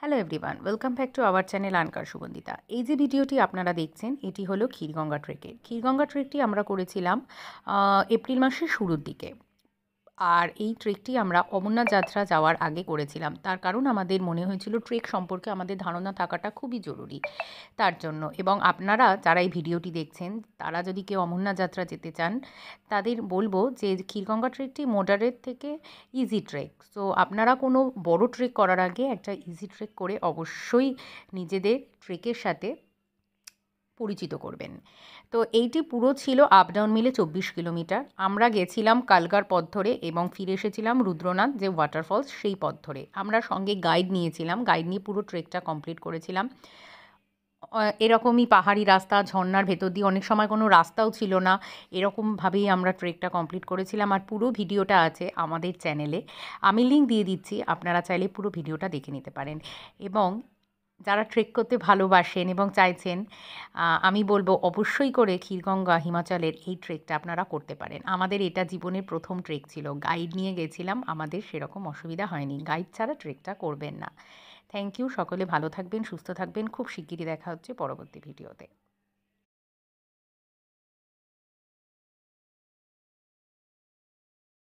Hello everyone, welcome back to our channel আনকার সুগন্ধিতা। এই যে ভিডিওটি আপনারা দেখছেন এটি হলো ক্ষীরগঙ্গা ট্রেকের। ক্ষীরগঙ্গা ট্রেকটি আমরা করেছিলাম এপ্রিল মাসের শুরুর দিকে। আর এই ট্রেকটি আমরা অমরনাথ যাত্রা যাওয়ার আগে করেছিলাম, তার কারণ আমাদের মনে হয়েছিল ট্রেক সম্পর্কে আমাদের ধারণা থাকাটা খুবই জরুরি তার জন্য। এবং আপনারা যারা এই ভিডিওটি দেখছেন তারা যদি কেউ অমরনাথ যাত্রা যেতে চান তাদের বলবো যে ক্ষীরগঙ্গা ট্রেকটি মডারেট থেকে ইজি ট্রেক। সো আপনারা কোনো বড় ট্রেক করার আগে একটা ইজি ট্রেক করে অবশ্যই নিজেদের ট্রেকের সাথে পরিচিত করবেন। তো এইটি পুরো ছিল আপ ডাউন মিলে 24 কিলোমিটার। আমরা গেছিলাম কালকার পথ ধরে এবং ফিরে এসেছিলাম রুদ্রনাথ যে ওয়াটারফলস সেই পথ ধরে। আমরা সঙ্গে গাইড নিয়েছিলাম, গাইড নিয়ে পুরো ট্রেকটা কমপ্লিট করেছিলাম। এরকমই পাহাড়ি রাস্তা, ঝর্ণার ভেতর দিয়ে, অনেক সময় কোনো রাস্তাও ছিল না, এরকমভাবেই আমরা ট্রেকটা কমপ্লিট করেছিলাম। আর পুরো ভিডিওটা আছে আমাদের চ্যানেলে, আমি লিঙ্ক দিয়ে দিচ্ছি, আপনারা চাইলে পুরো ভিডিওটা দেখে নিতে পারেন। এবং যারা ট্রেক করতে ভালোবাসেন এবং চাইছেন, আমি বলবো অবশ্যই করে ক্ষীরগঙ্গা হিমাচলের এই ট্রেকটা আপনারা করতে পারেন। আমাদের এটা জীবনের প্রথম ট্রেক ছিল, গাইড নিয়ে গেছিলাম, আমাদের সেরকম অসুবিধা হয়নি। গাইড ছাড়া ট্রেকটা করবেন না। থ্যাংক ইউ, সকলে ভালো থাকবেন, সুস্থ থাকবেন। খুব শিগগিরই দেখা হচ্ছে পরবর্তী ভিডিওতে।